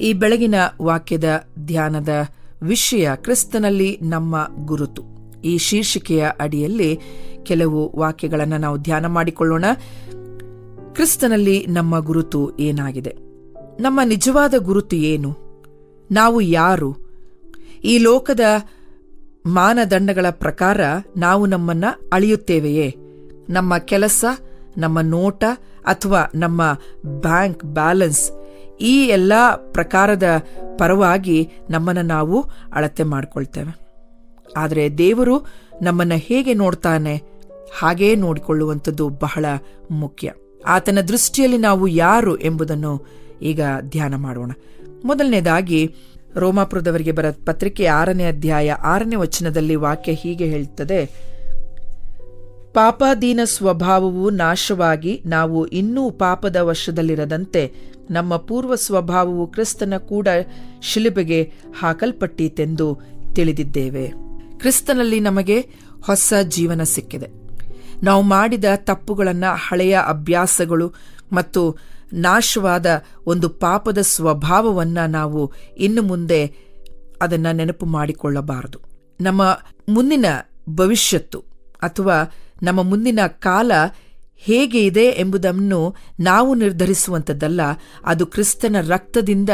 ಈ ಬೆಳಗಿನ ವಾಕ್ಯದ ಧ್ಯಾನದ ವಿಷಯ ಕ್ರಿಸ್ತನಲ್ಲಿ ನಮ್ಮ ಗುರುತು. ಈ ಶೀರ್ಷಿಕೆಯ ಅಡಿಯಲ್ಲಿ ಕೆಲವು ವಾಕ್ಯಗಳನ್ನು ನಾವು ಧ್ಯಾನ ಮಾಡಿಕೊಳ್ಳೋಣ. ಕ್ರಿಸ್ತನಲ್ಲಿ ನಮ್ಮ ಗುರುತು ಏನಾಗಿದೆ? ನಮ್ಮ ನಿಜವಾದ ಗುರುತು ಏನು? ನಾವು ಯಾರು? ಈ ಲೋಕದ ಮಾನದಂಡಗಳ ಪ್ರಕಾರ ನಾವು ನಮ್ಮನ್ನ ಅಳೆಯುತ್ತೇವೆಯೇ? ನಮ್ಮ ಕೆಲಸ, ನಮ್ಮ ನೋಟ ಅಥವಾ ನಮ್ಮ ಬ್ಯಾಂಕ್ ಬ್ಯಾಲೆನ್ಸ್, ಈ ಎಲ್ಲ ಪ್ರಕಾರದ ಪರವಾಗಿ ನಮ್ಮನ್ನು ನಾವು ಅಳತೆ ಮಾಡಿಕೊಳ್ತೇವೆ. ಆದರೆ ದೇವರು ನಮ್ಮನ್ನು ಹೇಗೆ ನೋಡ್ತಾನೆ ಹಾಗೇ ನೋಡಿಕೊಳ್ಳುವಂಥದ್ದು ಬಹಳ ಮುಖ್ಯ. ಆತನ ದೃಷ್ಟಿಯಲ್ಲಿ ನಾವು ಯಾರು ಎಂಬುದನ್ನು ಈಗ ಧ್ಯಾನ ಮಾಡೋಣ. ಮೊದಲನೇದಾಗಿ ರೋಮಾಪುರದವರಿಗೆ ಬರೆದ ಪತ್ರಿಕೆ 6ನೇ ಅಧ್ಯಾಯ 6ನೇ ವಚನದಲ್ಲಿ ವಾಕ್ಯ ಹೀಗೆ ಹೇಳ್ತದೆ: ಪಾಪಾಧೀನ ಸ್ವಭಾವವು ನಾಶವಾಗಿ ನಾವು ಇನ್ನೂ ಪಾಪದ ವಶದಲ್ಲಿರದಂತೆ ನಮ್ಮ ಪೂರ್ವ ಸ್ವಭಾವವು ಕ್ರಿಸ್ತನ ಕೂಡ ಶಿಲುಬೆಗೆ ಹಾಕಲ್ಪಟ್ಟೀತೆಂದು ತಿಳಿದಿದ್ದೇವೆ. ಕ್ರಿಸ್ತನಲ್ಲಿ ನಮಗೆ ಹೊಸ ಜೀವನ ಸಿಕ್ಕಿದೆ. ನಾವು ಮಾಡಿದ ತಪ್ಪುಗಳನ್ನು, ಹಳೆಯ ಅಭ್ಯಾಸಗಳು ಮತ್ತು ನಾಶವಾದ ಒಂದು ಪಾಪದ ಸ್ವಭಾವವನ್ನು ನಾವು ಇನ್ನು ಮುಂದೆ ಅದನ್ನು ನೆನಪು ಮಾಡಿಕೊಳ್ಳಬಾರದು. ನಮ್ಮ ಮುಂದಿನ ಭವಿಷ್ಯತ್ತು ಅಥವಾ ನಮ್ಮ ಮುಂದಿನ ಕಾಲ ಹೇಗೆ ಇದೆ ಎಂಬುದನ್ನು ನಾವು ನಿರ್ಧರಿಸುವಂಥದ್ದಲ್ಲ. ಅದು ಕ್ರಿಸ್ತನ ರಕ್ತದಿಂದ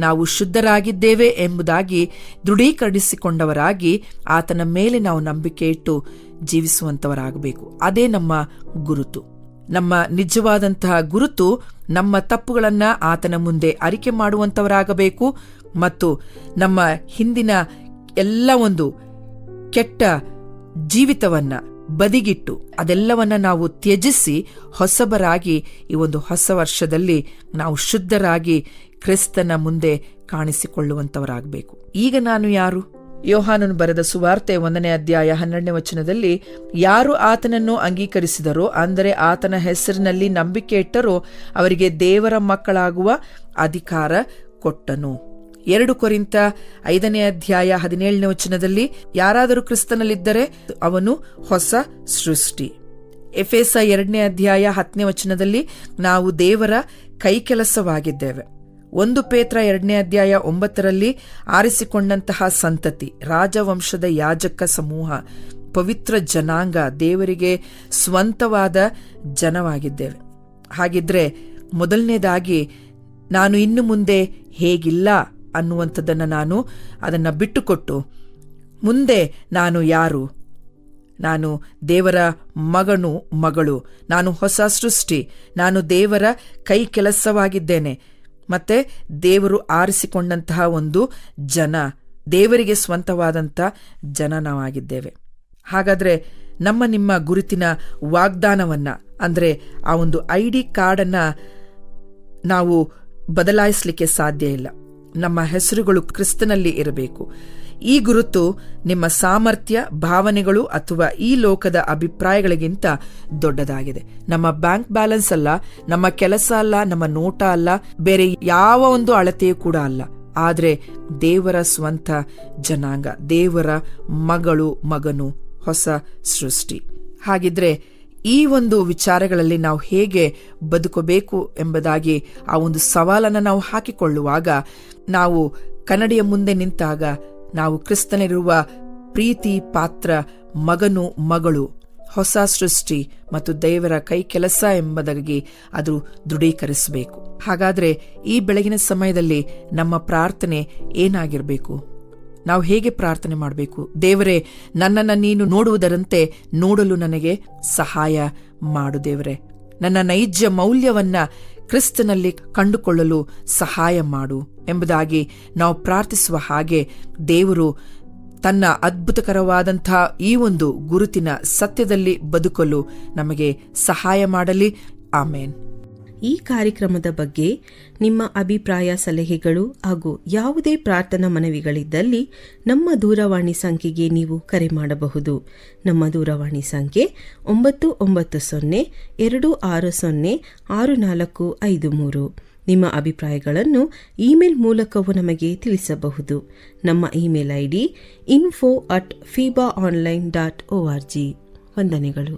ನಾವು ಶುದ್ಧರಾಗಿದ್ದೇವೆ ಎಂಬುದಾಗಿ ದೃಢೀಕರಿಸಿಕೊಂಡವರಾಗಿ ಆತನ ಮೇಲೆ ನಾವು ನಂಬಿಕೆ ಇಟ್ಟು ಜೀವಿಸುವಂಥವರಾಗಬೇಕು. ಅದೇ ನಮ್ಮ ಗುರುತು. ನಮ್ಮ ನಿಜವಾದಂತಹ ಗುರುತು ನಮ್ಮ ತಪ್ಪುಗಳನ್ನು ಆತನ ಮುಂದೆ ಅರಿಕೆ ಮಾಡುವಂಥವರಾಗಬೇಕು ಮತ್ತು ನಮ್ಮ ಹಿಂದಿನ ಎಲ್ಲ ಒಂದು ಕೆಟ್ಟ ಜೀವಿತವನ್ನ ಬದಿಗಿಟ್ಟು ಅದೆಲ್ಲವನ್ನ ನಾವು ತ್ಯಜಿಸಿ ಹೊಸಬರಾಗಿ ಈ ಒಂದು ಹೊಸ ವರ್ಷದಲ್ಲಿ ನಾವು ಶುದ್ಧರಾಗಿ ಕ್ರಿಸ್ತನ ಮುಂದೆ ಕಾಣಿಸಿಕೊಳ್ಳುವಂಥವರಾಗಬೇಕು. ಈಗ ನಾನು ಯಾರು? ಯೋಹಾನನು ಬರೆದ ಸುವಾರ್ತೆ 1ನೇ ಅಧ್ಯಾಯ 12ನೇ ವಚನದಲ್ಲಿ, ಯಾರು ಆತನನ್ನು ಅಂಗೀಕರಿಸಿದರೋ, ಅಂದರೆ ಆತನ ಹೆಸರಿನಲ್ಲಿ ನಂಬಿಕೆ ಇಟ್ಟರೋ ಅವರಿಗೆ ದೇವರ ಮಕ್ಕಳಾಗುವ ಅಧಿಕಾರ ಕೊಟ್ಟನು. 2 ಕೊರಿಂಥ 5ನೇ ಅಧ್ಯಾಯ 17ನೇ ವಚನದಲ್ಲಿ, ಯಾರಾದರೂ ಕ್ರಿಸ್ತನಲ್ಲಿದ್ದರೆ ಅವನು ಹೊಸ ಸೃಷ್ಟಿ. ಎಫೆಸ 2ನೇ ಅಧ್ಯಾಯ 10ನೇ ವಚನದಲ್ಲಿ, ನಾವು ದೇವರ ಕೈಕೆಲಸವಾಗಿದ್ದೇವೆ. 1 ಪೇತ್ರ 2ನೇ ಅಧ್ಯಾಯ 9ರಲ್ಲಿ, ಆರಿಸಿಕೊಂಡಂತಹ ಸಂತತಿ, ರಾಜವಂಶದ ಯಾಜಕ ಸಮೂಹ, ಪವಿತ್ರ ಜನಾಂಗ, ದೇವರಿಗೆ ಸ್ವಂತವಾದ ಜನವಾಗಿದ್ದೇವೆ. ಹಾಗಿದ್ರೆ ಮೊದಲನೇದಾಗಿ ನಾನು ಇನ್ನು ಮುಂದೆ ಹೇಗಿಲ್ಲ ಅನ್ನುವಂಥದ್ದನ್ನು ನಾನು ಅದನ್ನು ಬಿಟ್ಟುಕೊಟ್ಟು ಮುಂದೆ ನಾನು ಯಾರು? ನಾನು ದೇವರ ಮಗನು, ಮಗಳು. ನಾನು ಹೊಸ ಸೃಷ್ಟಿ. ನಾನು ದೇವರ ಕೈ ಕೆಲಸವಾಗಿದ್ದೇನೆ. ಮತ್ತೆ ದೇವರು ಆರಿಸಿಕೊಂಡಂತಹ ಒಂದು ಜನ, ದೇವರಿಗೆ ಸ್ವಂತವಾದಂಥ ಜನ ನಾವಾಗಿದ್ದೇವೆ. ಹಾಗಾದ್ರೆ ನಿಮ್ಮ ಗುರುತಿನ ವಾಗ್ದಾನವನ್ನ, ಅಂದ್ರೆ ಆ ಒಂದು ID ಕಾರ್ಡನ್ನು ನಾವು ಬದಲಾಯಿಸಲಿಕ್ಕೆ ಸಾಧ್ಯ ಇಲ್ಲ. ನಮ್ಮ ಹೆಸರುಗಳು ಕ್ರಿಸ್ತನಲ್ಲಿ ಇರಬೇಕು. ಈ ಗುರುತು ನಿಮ್ಮ ಸಾಮರ್ಥ್ಯ, ಭಾವನೆಗಳು ಅಥವಾ ಈ ಲೋಕದ ಅಭಿಪ್ರಾಯಗಳಿಗಿಂತ ದೊಡ್ಡದಾಗಿದೆ. ನಮ್ಮ ಬ್ಯಾಂಕ್ ಬ್ಯಾಲೆನ್ಸ್ ಅಲ್ಲ, ನಮ್ಮ ಕೆಲಸ ಅಲ್ಲ, ನಮ್ಮ ನೋಟ ಅಲ್ಲ, ಬೇರೆ ಯಾವ ಒಂದು ಅಳತೆಯೂ ಕೂಡ ಅಲ್ಲ. ಆದರೆ ದೇವರ ಸ್ವಂತ ಜನಾಂಗ, ದೇವರ ಮಗಳು, ಮಗನು, ಹೊಸ ಸೃಷ್ಟಿ. ಹಾಗಿದ್ರೆ ಈ ಒಂದು ವಿಚಾರಗಳಲ್ಲಿ ನಾವು ಹೇಗೆ ಬದುಕಬೇಕು ಎಂಬುದಾಗಿ ಆ ಒಂದು ಸವಾಲನ್ನು ನಾವು ಹಾಕಿಕೊಳ್ಳುವಾಗ, ನಾವು ಕನ್ನಡಿಯ ಮುಂದೆ ನಿಂತಾಗ ನಾವು ಕ್ರಿಸ್ತನಿರುವ ಪ್ರೀತಿ ಪಾತ್ರ ಮಗನು, ಮಗಳು, ಹೊಸ ಸೃಷ್ಟಿ ಮತ್ತು ದೇವರ ಕೈ ಕೆಲಸ ಎಂಬುದಾಗಿ ಅದು ದೃಢೀಕರಿಸಬೇಕು. ಹಾಗಾದ್ರೆ ಈ ಬೆಳಗಿನ ಸಮಯದಲ್ಲಿ ನಮ್ಮ ಪ್ರಾರ್ಥನೆ ಏನಾಗಿರಬೇಕು? ನಾವು ಹೇಗೆ ಪ್ರಾರ್ಥನೆ ಮಾಡಬೇಕು? ದೇವರೇ, ನನ್ನನ್ನು ನೀನು ನೋಡುವುದರಂತೆ ನೋಡಲು ನನಗೆ ಸಹಾಯ ಮಾಡು. ದೇವರೇ, ನನ್ನ ನೈಜ ಮೌಲ್ಯವನ್ನ ಕ್ರಿಸ್ತನಲ್ಲಿ ಕಂಡುಕೊಳ್ಳಲು ಸಹಾಯ ಮಾಡು ಎಂಬುದಾಗಿ ನಾವು ಪ್ರಾರ್ಥಿಸುವ ಹಾಗೆ ದೇವರು ತನ್ನ ಅದ್ಭುತಕರವಾದಂತಹ ಈ ಒಂದು ಗುರುತಿನ ಸತ್ಯದಲ್ಲಿ ಬದುಕಲು ನಮಗೆ ಸಹಾಯ ಮಾಡಲಿ. ಆಮೇನ್. ಈ ಕಾರ್ಯಕ್ರಮದ ಬಗ್ಗೆ ನಿಮ್ಮ ಅಭಿಪ್ರಾಯ, ಸಲಹೆಗಳು ಹಾಗೂ ಯಾವುದೇ ಪ್ರಾರ್ಥನಾ ಮನವಿಗಳಿದ್ದಲ್ಲಿ ನಮ್ಮ ದೂರವಾಣಿ ಸಂಖ್ಯೆಗೆ ನೀವು ಕರೆ ಮಾಡಬಹುದು. ನಮ್ಮ ದೂರವಾಣಿ ಸಂಖ್ಯೆ 996026065453. ನಿಮ್ಮ ಅಭಿಪ್ರಾಯಗಳನ್ನು ಇಮೇಲ್ ಮೂಲಕವೂ ನಮಗೆ ತಿಳಿಸಬಹುದು. ನಮ್ಮ ಇಮೇಲ್ ID info@fibaonline.org. ವಂದನೆಗಳು.